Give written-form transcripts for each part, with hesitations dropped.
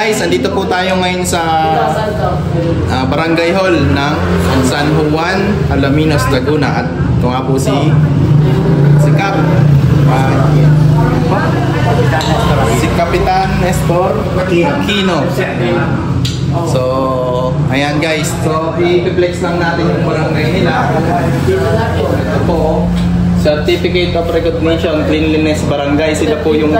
guys, andito po tayo ngayon sa Barangay Hall ng San Juan, Alaminos, Laguna. At ito nga po si Kap. Si Kapitan Nestor Aquino. So, ayan guys. So, i-flex lang natin yung barangay nila. Ito po, Certificate of Recognition, Cleanliness Barangay. Sila po yung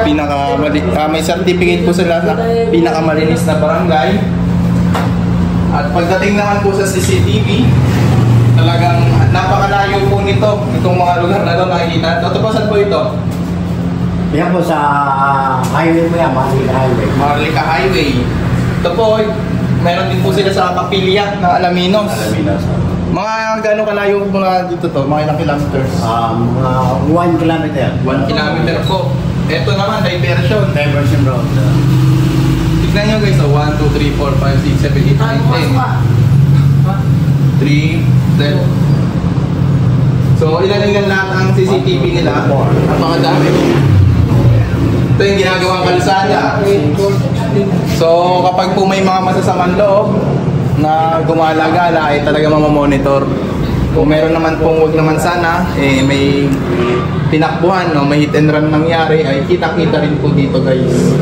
may certificate po sila sa pinakamalinis na barangay. At pagdating naman po sa CCTV, talagang napakalayo po nito. Itong mga lugar na ito nakikita. Ito po, saan po ito? Yan po sa highway mo yan, Marlica Highway. Marlica Highway. Ito po, meron din po sila sa Kapilya ng Alaminos. Mga gaano kalayo mula dito to? Mga ilang kilometers? Mga 1 kilometer. 1 kilometer po. Ito naman, diversion. Diversion road. Tignan nyo guys, 1, 2, 3, 4, 5, 6, 7, 8, 9, 10. 3, 10. So, ilan lahat ang CCTV nila. Napakadami. Ito yung ginagawang kalsada. So, kapag po may mga masasamang loob na gumala-gala ay talaga mamamonitor. Kung meron naman pong wag naman sana, may tinakbuhan o may hit and run nangyari, ay kita-kita rin po dito guys.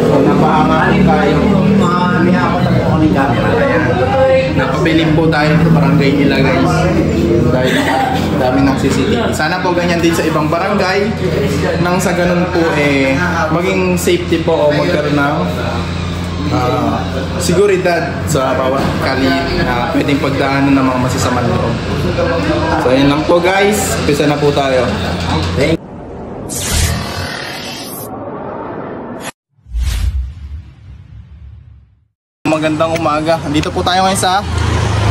So, napahangaan tayo. Napabiling po tayo sa barangay nila guys. Dahil dami ng CCTV. Sana po ganyan din sa ibang barangay. Nang sa ganun po maging safety po o magkaroon ng seguridad sa bawat kali na pwedeng pagdaanan ng mga masasamang loob. So yun lang po guys. Umpisa na po tayo. Magandang umaga. Dito po tayo ngayon sa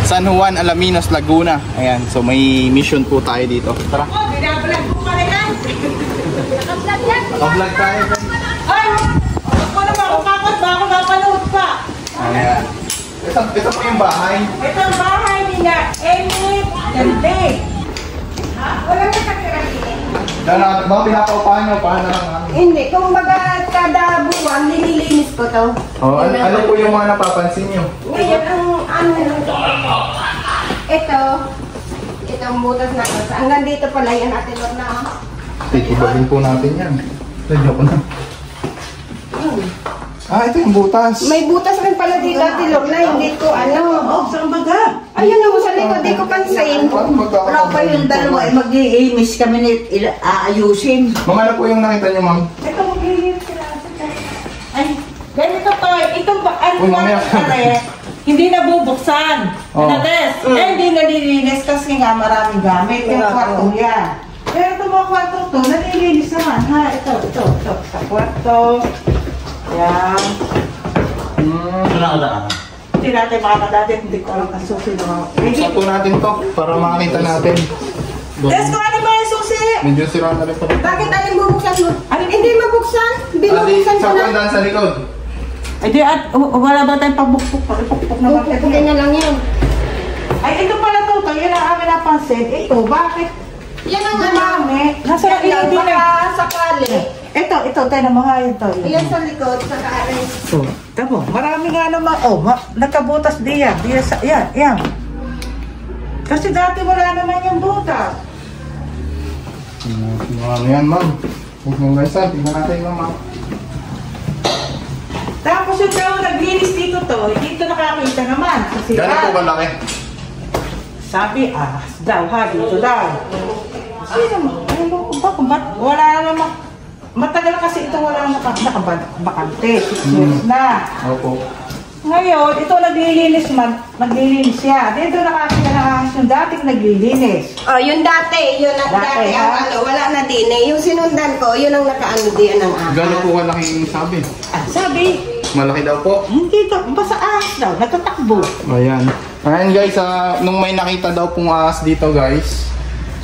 San Juan, Alaminos, Laguna. Ayan, so may mission po tayo dito. Tara. Binablog po pala yan. Naka-vlog tayo. Ay! Ako naman, ako kapag ba ako napanood pa. Ayan. Ito po yung bahay. Ito ang bahay nila, Amy Gande. Wala na kakirasinin. Ba, pinapaupahan nyo? Paano lang namin? Hindi, kung baga kada buwan, nililinis ko to. Oh, ano po yung mga napapansin nyo? Ngayon, ang itong butas na to. Hanggang dito pala yan natin na. Titibagin po natin yan. Medyo ko na. Ito yung butas. May butas rin pala dito, Tilog, na hindi ko Saan baga? Ayun ako sa likod, di ko pansin. Wala pa yung dalawa ay mag-i-imis kami na aayusin. Ma'am, ano po yung nakita nyo, ma'am? Ito, mag-iinis sila. Ay, ganito to. Itong mamaya. hindi nabubuksan. Oh. Nates. Hindi nalilinis kasi nga maraming gamit. Yung kwarto yan. Pero itong mga kwarto to, nalilinis naman. Ha, ito. Sa kwarto. Yan. Hindi natin makakadati. Hindi ko alam ang susi na. Buksan po natin to para makakita natin. Des, kung ano ba yung susi? Medyo sira na rin po. Bakit alin bubuksan mo? Hindi mabuksan? Binubuksan ko na. Sa likod. Ay di at wala ba tayong pabukpok? Pabukpok na bakit? Buksan na lang yan. Ay ito pala to. Yun ang amin napansin. Ito, bakit? Yan ang Dumami. Nasa yan hindi na. sakali. Ito, tayo na mga ito. Yan sa likod, sa kaarin. Oh, tamo, marami nga naman. Oh, nakabutas diyan. Yan. Kasi dati wala naman yung butas. Marami yan, ma'am. Huwag mong guys, tingnan natin lang, ma'am. Tapos yung tao naglinis dito to, dito nakakita naman. Kasi Gano'n po ba laki? sabi, daw ha, dito daw. Sino mo? Ba't wala naman. Matagal kasi ito wala nakabakante. 6 years na. Opo. Ngayon, ito naglilinis siya. Dito nakakita na yung dating naglilinis. Oh, yung dati, Dati, ang wala na din eh. Yung sinundan ko, yun ang nakaano din ng ahas. Gano'n po kalaki yung sabi? Sabi, Malaki daw po. hindi to, basta ahas daw, natatakbo. Ayan. Ayan guys, nung may nakita daw pong ahas dito guys.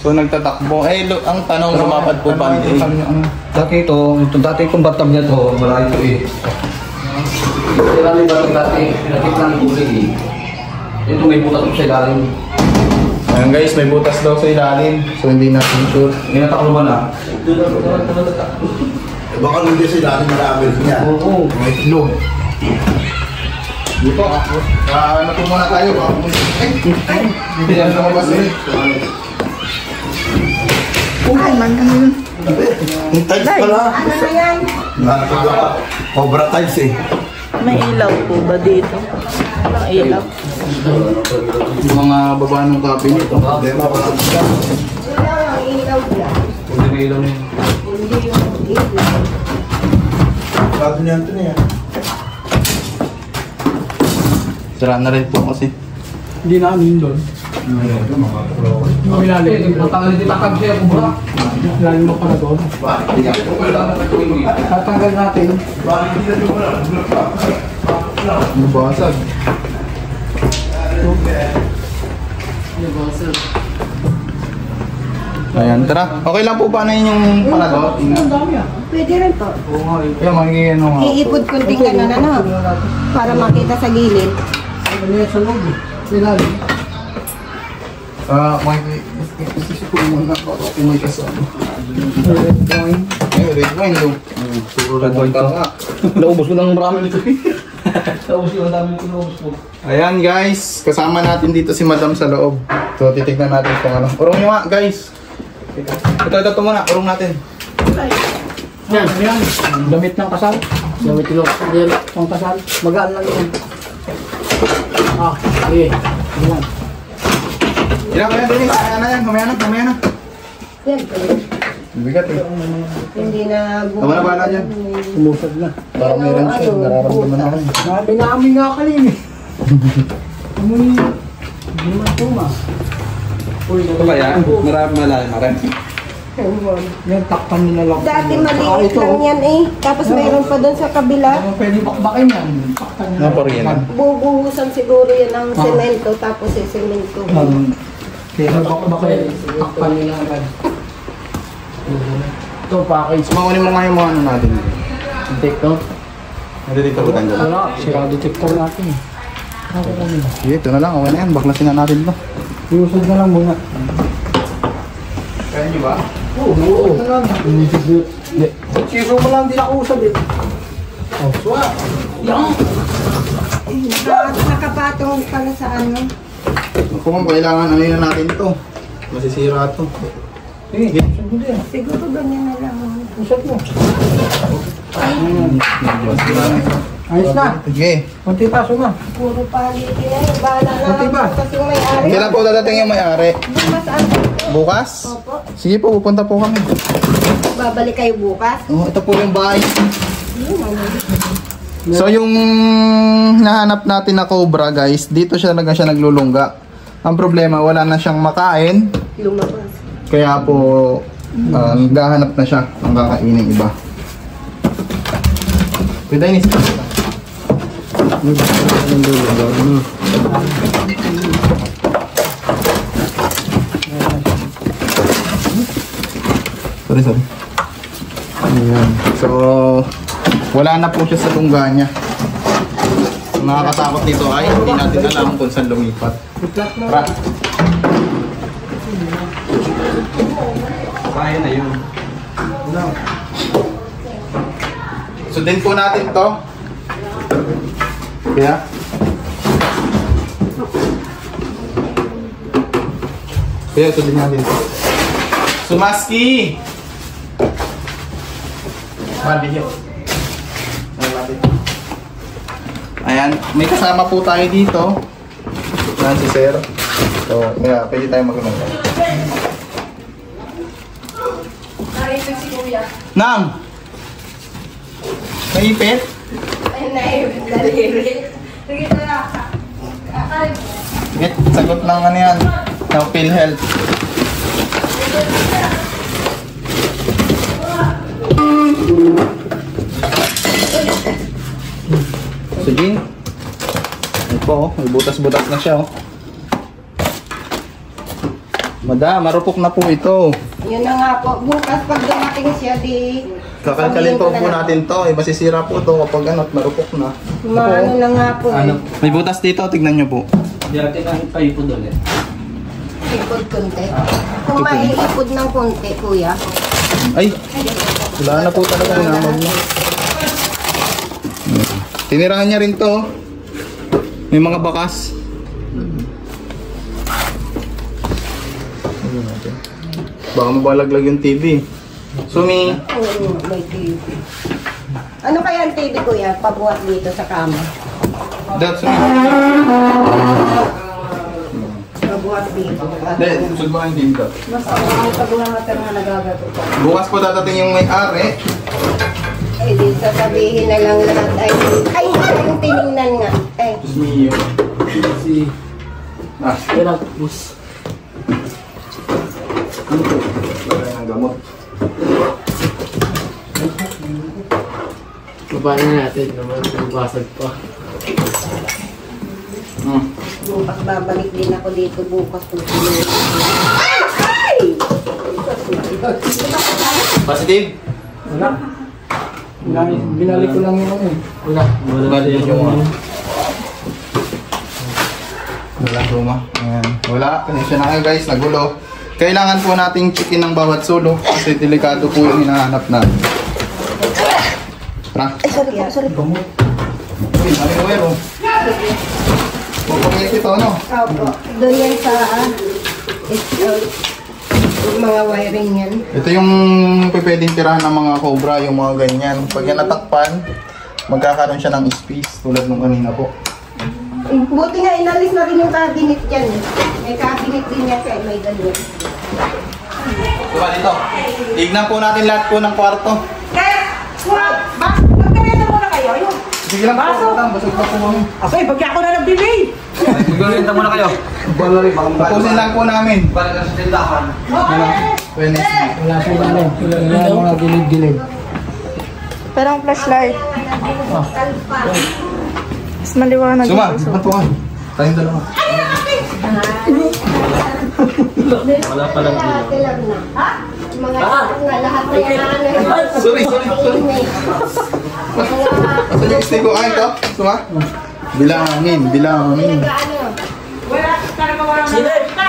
So nagtatakbo. Ang tanong, lumapad po ba? Dati ito dati kong batam niya to, wala ito eh. Ilalim ba ito dati? Pinakit lang kulay eh. Ito may butas sa ilalim. Ayan guys, may butas daw sa ilalim. So hindi natin sure. May nataklo ba na? Baka hindi sa ilalim marami niya. Oo. May itlog. Dito ako. Ano po muna tayo? Hindi yan lumabas eh. Yung tiles pala. Ano na yan? Cobra tiles eh. May ilaw po ba dito? Walang ilaw. Yung mga baba ng cabinet. Ilaw ang ilaw dyan. Hindi may ilaw na yun. Hindi yung ilaw. Bago niyan ito niya. Sira na rin po kasi. Hindi namin doon. Ilalim. Matanggal din takag siya kung bura. Ilalim mo pala doon. Tatanggal natin. Nabasag. Ayan, tara. Okay lang po ba na yun yung panalo? Pwede rin po. Kaya magiging ano nga. Iipod kunting ganun ano. Para makita sa gilid. Ano yan sa loob eh. Ilalim. Isisip ko muna para umay ka sa ano. Red wine daw. Red wine ka nga. Naubos ko ng marami nito eh. Naubos ko ng dami nito, naubos ko. Ayan guys, kasama natin dito si Madam sa loob. So titignan natin kung ano. Urong nyo nga guys. Ito muna, urong natin. Yan, yan. Damit ng kasal. Damit ng kasal. Magaan lang yan. Okay. Yan. Ilang kaya din, kaya na yan, mamaya na. Siyempre, Bigat eh. hindi na Tama na bala dyan. Umusad na. Parang meron siya, nararamdaman na rin. Pinaamin nga kanina eh. Amoy. Hindi naman tuma. Ito ba yan? Marami malalim, marami. Yan, takpan nila lang. Dati maliit lang yan eh. Tapos mayroon pa doon sa kabila. Pwede bakbakin yan. Takpan nila. Napariyan. Bubuhusan siguro yan ng semento. Tapos semento. Kaya bakbakin. Takpan nila agad. Ito, package. Makunin mo nga yung mga ano natin. Take to. Nandito ba tayo dyan? Wala, sira detector natin eh. Ako ko nila. Sige, ito na lang, okay na yan. Baklasin na natin ito. Iusad na lang muna. Kaya nyo ba? Oo. Ito na lang. Siso mo lang, di na usad eh. Oh, suwa. Yan. Nakapatong pala sa ano. Kung kailangan ano yun na natin ito. Masisira ito. Eh, usad mo din. Siguro ganyan na lang. Usad mo. Ayos na. Sige. Kunti paso na. Puro palitin na yun. Bahala na Pati ba? lang. Kasi yung may-ari. Kailan po dadating yung may-ari? Bukas ano? Bukas? Opo. Sige po, pupunta po kami. Babalik kayo bukas. Oh, ito po yung bahay. Yun, ano. So yung nahanap natin na cobra guys, dito siya talaga siya naglulungga. Ang problema, wala na siyang makain. Lumabas. Kaya po, naghahanap na siya ng kakainin iba. Pwede yun isa. Sorry. Ayan. So, wala na po siya sa lungga niya. Ang nakakatakot dito ay hindi natin alam kung saan lumipat. Tara. Kaya na yun. Sundin po natin to. Kaya? Kaya sundin natin to. Sumaski! Mabigyan. Ayan, may kasama po tayo dito. Ayan si Sir. So, kaya pwede tayo magkakita. Nang! Naipit? Ayun na eh. Daliri. Sige na. Get, sagot ng ano yan. Ng PhilHealth. Sige. Ito po, may butas-butas na siya. Oh. Madam, marupok na po ito. Yun na nga po. Bukas pag dumating siya di... Kakalkalin po natin to. Masisira po ito kapag ano, marupok na. Maano na nga po eh. May butas dito, tignan nyo po. Dati kahit pa ipod doon eh. Ipod konti. Kung maiipod ng konti, kuya. Ay, wala na po talaga. Inamag na. Tinirahan niya rin to. May mga bakas. Baka mabalaglag yung TV. Sumi. Oo, may TV. Ano kaya ang TV kuya? Pabuhat dito sa kama. That's Sumi. Pabuhat dito. Hindi, susod mo ang TV daw. Mas ang pabuhat natin mga nagagato pa. Bukas po dadating yung may-ari. Eh di sasabihin na lang lahat ay yung tinignan nga. Eh. Diyos mio. Si... Ah, Kailang bus. ano po? Lagay ng gamot. Babae natin naman, basag pa. Bukas babalik din ako dito bukas kung sino. Ay! Positive? Wala. Binalik ko lang yun eh. Wala. Balik yung mga. Wala ruma. Ayan. Wala. Panisya na kayo guys. Nagulo. Kailangan po nating checkin ng bawat sulok kasi delikado po yung hinahanap natin. Tara. Ay, sorry. Uy, naliwero. Pupungit ito, no? Opo. Doon yan sa mga wiring yan. Ito yung pwedeng tirahan ng mga cobra, yung mga ganyan. Pag yan natakpan, magkakaroon siya ng space tulad nung kanina po. Buti nga inalis na rin yung cabinet dyan. May cabinet din yan kaya may ganyan. Diba dito? Tignan po natin lahat po ng kwarto. Kaya, magkarena muna kayo. Yung Sige lang po, basag pa po kami. ako eh, bagya ako na nagbili. Sigurita muna kayo. Tapusin lang po namin. Balik na sa tindahan. Wednesday. Wala siyang ano. Wala yung mga gilid-gilid. Pero ang flashlight. Mas maliwanag Suma, yung suso. batuan. Tayong dalawa. Wala palang Ate lang na. Mga lahat na yan. Sorry. Asan yung stick ko? Ay, ito? Suma? Bilangin. Wala, talaga walang nalita.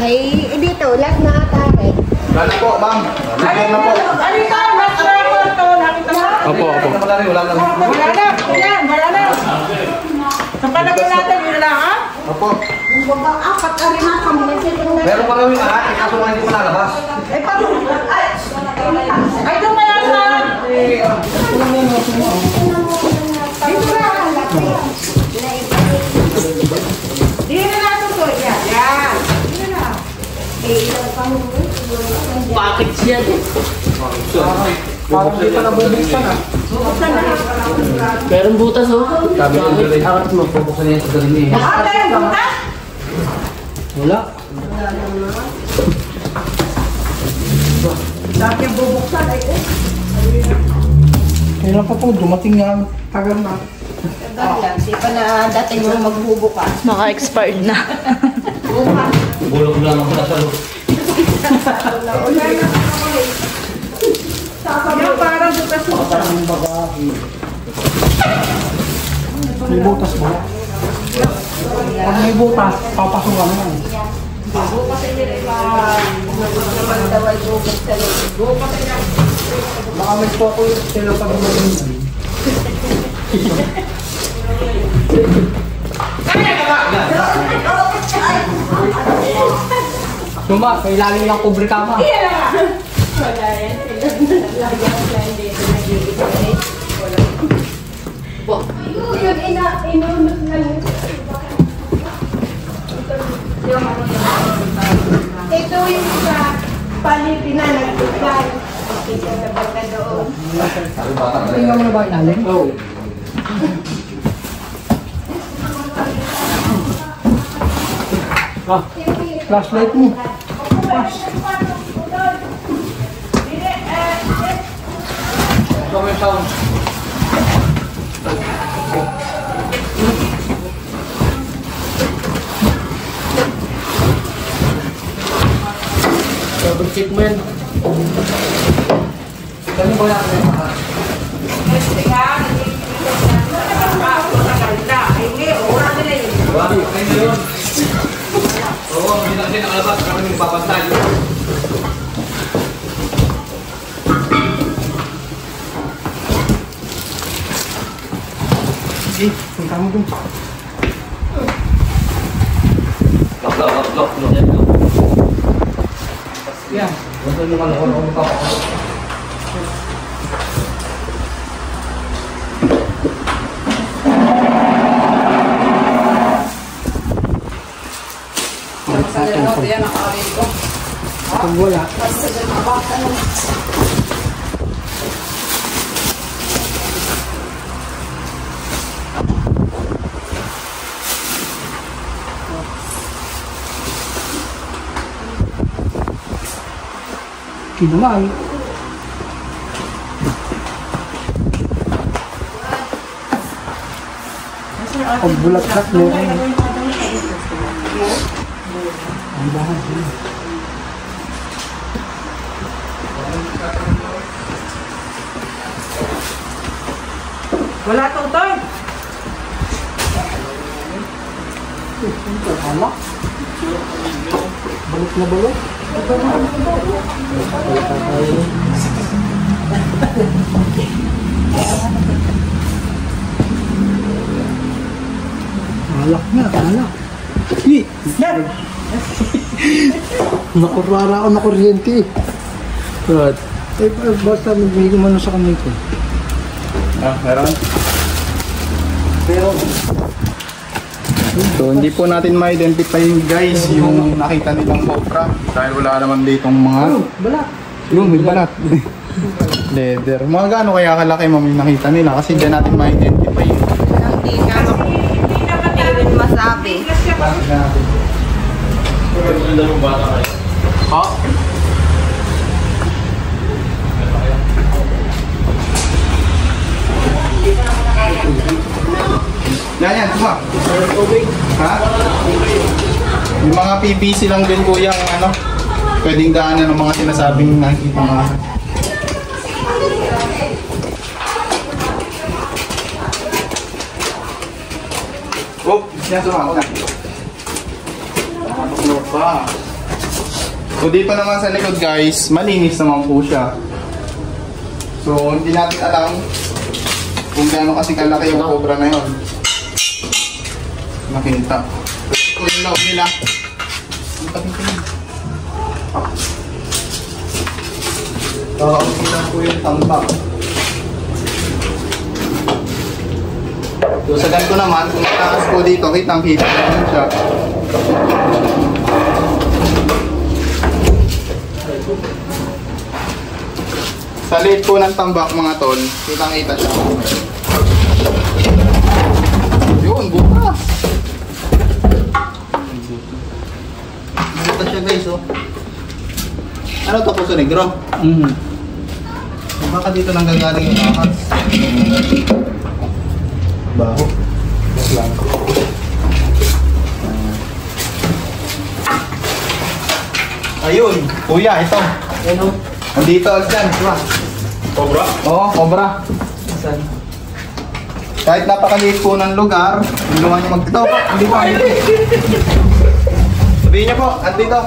Ay, dito, lahat na ata eh. Wala po, ma'am. Sige na po. Alika, nakita mo. Opo. Wala na. Wala na. Sa palagay natin, yun lang ha? Opo. Apat ka rin na kami. Meron pa rin yung lahat, kaso nga hindi ko nalabas. Eh, paano? Ay, doon kaya sa... Dito na. Hindi na natin to. Yan. Hindi na. Bakit siya? Parang di pa nabubuksan ah. Meron butas oh. Sabi ko, harap mo, pupuksan niya sa galing niya. Bakit tayo bukas? Wala. Dati yung bubuksan ay Kailan pa po dumating nga. Tagal na. Di pa na dating yung magbubukas. Naka-expired na. Bulog lang ako nasa loob. Yan parang bukas mo. May butas ba? Pag may butas, papasok ka na. Baka may po ako yung sila pag dumating. Suma, kailangan lang kubre ka ma. Yun, inunod na yun. Ito yung sa Palipinan ng Dubai. Ito sa banda doon. Tingnan mo na ba ilalim? Oo. Ah, flashlight mo. Double check mo yan. Kano ba yan? Kasi nga, hindi Oo, hindi na kasi nakalabas. Kami nagpapantay. Sige, punta mo dun. Lock. Yan. Basta naman ako pa. Pag wala. Kinamay. Pag bulak-kat mo. Ang bahan. Wala tutoy. Alak. Balik na balik. Alak nga, alak. Nakurara ako na kuryente. But, basta magbigay ko man sa kamay ko. Meron? So, hindi po natin ma-identify guys yung nakita nilang cobra dahil wala naman ditong mga... Balat. Yung may balat. Leather. Mga gaano kaya kalaki mo yung nakita nila kasi dyan natin ma-identify. Hindi rin masabi. Ha? Yan, kuma. Ha? Yung mga PVC lang din kuya ang ano, pwedeng daanan ng mga sinasabing nakikita mga. Oh, yan sumako na. Ano pa? So dito naman sa likod guys, malinis naman po siya. So hindi natin alam kung gaano kasi kalaki yung cobra na yun. Nakita. Ito yung loob nila. Ang patingin. Kakaunti po yung tambak. So sa ganito naman, kung mataas po dito, kitang-kita naman siya. Sa liit po ng tambak mga tol, kitang-kita siya. Yun, butas. Butas siya guys, oh. Ano to po sa negro? Baka dito nang gagaling yung ahas. Baho. Lang. Ayun, kuya, ito. Ano? Nandito, dyan, diba? Cobra? Oo, cobra. Saan? Kahit napakaliit po ng lugar, hindi naman niyo magtito po. Hindi po. Sabihin niyo po, andito.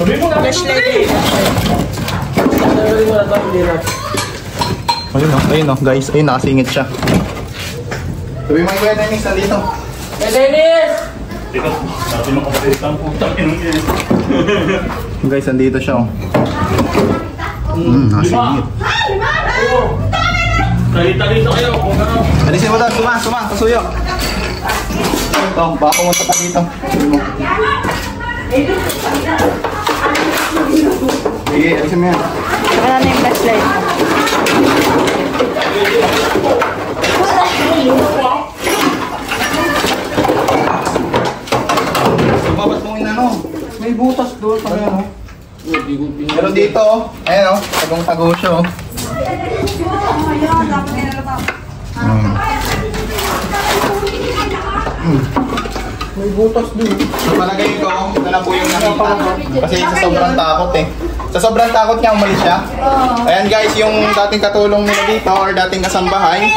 Sabihin mo na. Flashlight. Sabihin mo na ito, hindi na. Ayun o, guys. Ayun, nakasingit siya. Sabihin mo yung Kuya Dennis, nandito. Dennis! Sabi mo kapatid ang puta yun. Guys, nandito siya o. Nakasingit. Talita kayo kung ano. Alisin mo daw, suma, kasuyo. Ito, baka pumunta pa dito. Sige, alisin mo yan. Wala na yung flashlight. Babat mo yung ano. May butas doon pa yan, oh. Pero dito, ayan o, tagong-tago siya o. May butas doon. So palagay ko, ito na po yung nakita. Kasi sa sobrang takot eh. Sa sobrang takot niya, umalis siya. Ayan guys, yung dating katulong nila dito or dating kasambahay.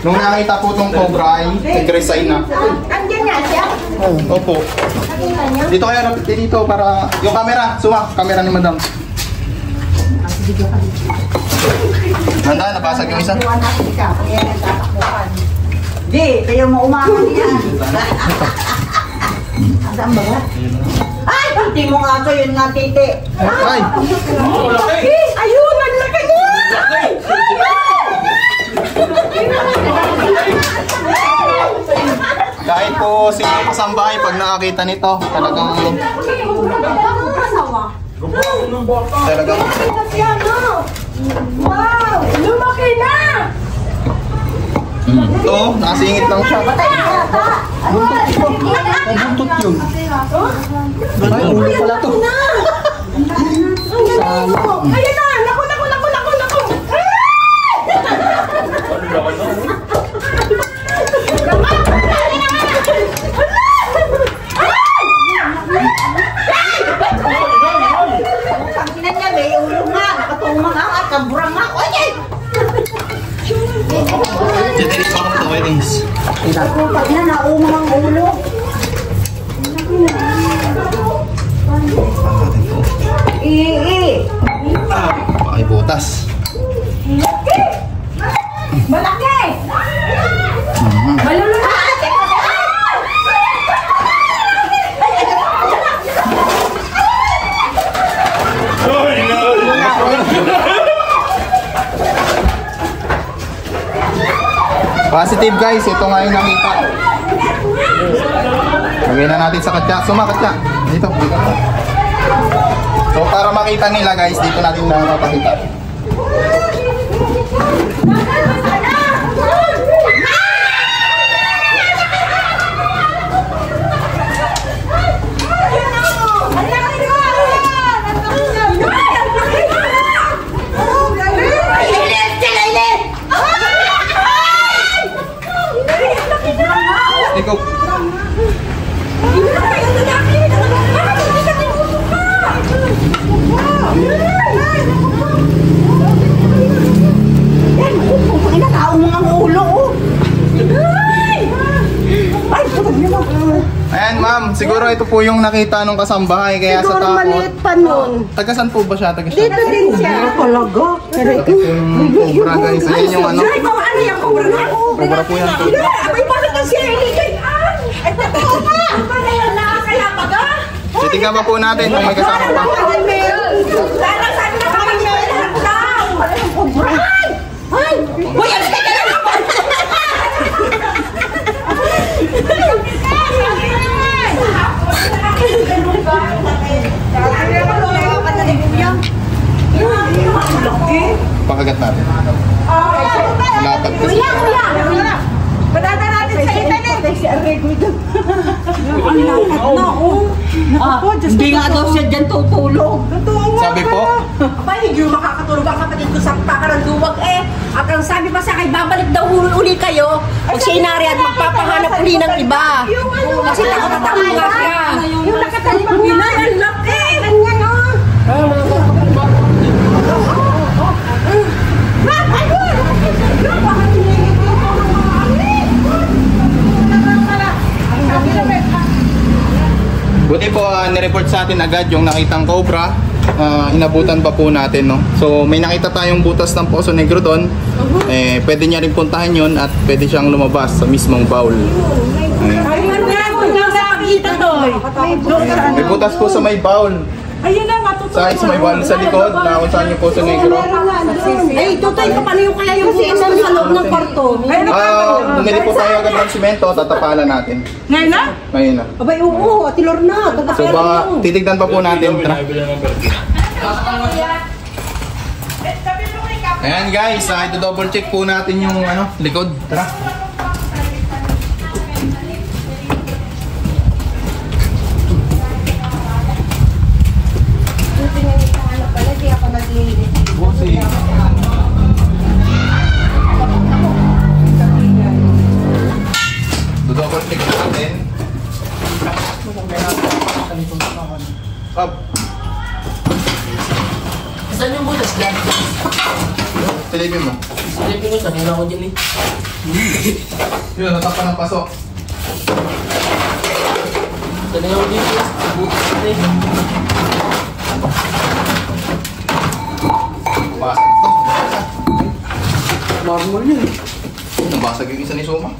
Nung nakita po itong cobra ay nag-resign na. Andiyan nga siya. Opo. Dito kayo, dito para yung camera. Camera ni madam. Handa, napasag yung isa. Di, kayo maumakan yan. Saan ba ba? Ay, pati mo nga ito, yun nga, titi. Ay! Ayun, naglaki mo! Kahit po si kasambahay, pag nakakita nito, talagang... Wow! Lumaki na! Ito, nakasingit lang siya. Buntot yun. Ay, ulo pala to. Ayun na! Naku! Pangkinan niya, may ulo nga. Nakatunga nga at kaburang nga. Oye! Dito pa ako ito, Dennis. Pag na, naumang ang ulo. Pakibutas. Malaki! Malulunod! Positive guys, ito nga yung nakita. Lagay na natin sa katya. Sumakat ka. Dito. So para makita nila guys, dito natin na mapakita. Ikaw. Ayan ma'am, siguro ito po yung nakita nung kasambahay kaya sa takot. Maliit pa nun. Taga saan po ba siya? Taga siya? Dito din siya. Talaga? Yung cobra guys, ayun yung ano. Ay, ano yung cobra na? Cobra po yan. Abay, bakit ang siya iligay? Ay, totoo ba? Ano yan? Nakakayapag ah? Titingnan pa po natin kung may kasama pa. Parang sabi na kami meron daw. Ano yung cobra? Ay! Uy, ano tayo na naman? Pakagat natin. Malapad kasi. Kuya! Padada natin sa internet. Si Arrego dyan. Hindi nga daw siya dyan tutulog. Sabi po, Aba, hindi mo makakatulog ang kapatid ko sa pakaranduwag eh. At ang sabi pa sa akin, babalik daw uli kayo. Pag siya inari at magpapahanap uli ng iba. Kasi takot-takot nga siya. Yung nakatalipag nila, ang laki. Ganyan o. buti po nireport sa atin agad yung nakitang cobra. Inabutan pa po natin, no? So may nakita tayong butas ng Poso Negro doon. Pwede niya rin puntahan yun at pwede siyang lumabas sa mismong bowl. May butas po sa may bowl. Ayun na, matutulog. Sa may bowl sa likod na kung saan yung Poso Negro. Ay, tutoy ka pala yung kaya yung sinam sa loob ng kwarto. Bumili po tayo agad ng simento, tatapalan natin. Ngayon na? Ngayon na. Abay, oo, atilor na. So baka titignan pa po natin. Tara. Ayan guys, ito double check po natin yung likod. Tara. Double check natin. Up. Saan yung butas dyan? Silipin mo. Silipin ko, sanila ko dyan eh. Yun, natapa ng pasok. Sanila ko dyan eh. Lagi yung isa ni Suma.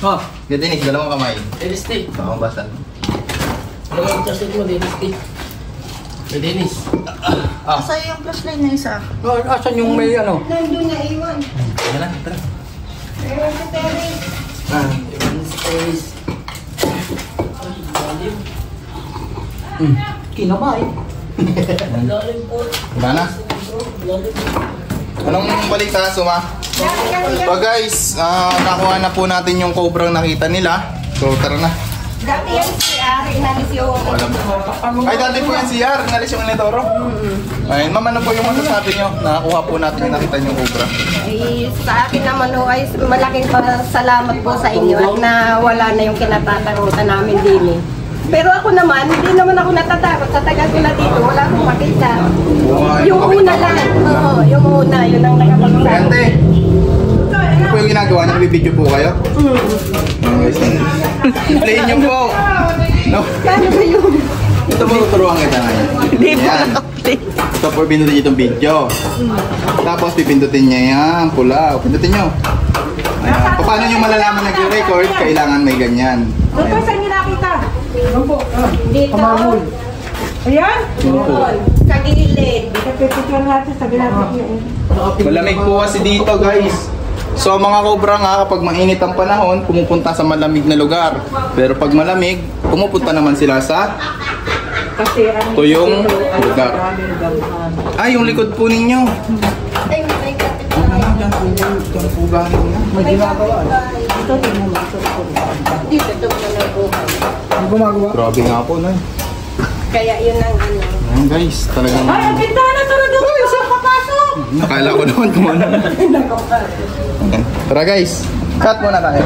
Oh, Dennis, dalawang kamay. Dennis, T. Makabasan. Ano ba yung flashlight mo, Dennis, T? May Dennis. Sa'yo yung flashlight na isa. Asan yung may ano? Nandun na iwan. Yan na, tara. Meron si Terry. Dennis. Kinabay. Lalim po. Diba na? Anong balita, Suma? So guys, nakuha na po natin yung cobrang nakita nila. So tara na. Dati yan si Ari, inalis yung... Ay, dati po yung CR, nalis yung Letoro. Ayun, ma'am, ano po yung masasabi nyo? Nakakuha po natin yung nakita yung cobra. Eh, sa akin naman ho, ay malaking salamat po sa inyo at na wala na yung kinatatakutan namin din eh. Pero ako naman, hindi naman ako natatakot. Sa tagal ko na dito, wala akong makita. Yung una lang. Oo, yung una, yun ang nakapagsabi. Ante, ano po yung ginagawa niyo? Nabibidyo po kayo? Play niyo po. No? Kano ba yun? Ito po turuan kita ngayon. Hindi po Ayan. Ito po, pindutin niyo itong video. Tapos pipindutin niya yan, pula. Pindutin niyo. Ayan. Paano niyo malalaman nag-record? Kailangan may ganyan. Doktor, saan niyo nakita? Dito. Ayan. Sa gilid. Pipicture natin, sabi natin yun. Malamig po kasi dito, guys. So mga cobra nga, kapag mainit ang panahon, pumupunta sa malamig na lugar. Pero pag malamig, pumupunta naman sila sa Kasi ang tuyong lugar. Ay, yung likod po ninyo. Ay, may kapit. Diyan po galing na. May ginagawa. Dito, tingnan mo. Dito, ito mo na buhay. Ang gumagawa. Grabe nga po, no? Kaya yun ang ano. Ayan guys, talagang... Ay, ang bintana, tara doon! Saan papasok? Akala ko naman kung ano. Tara guys, cut muna tayo.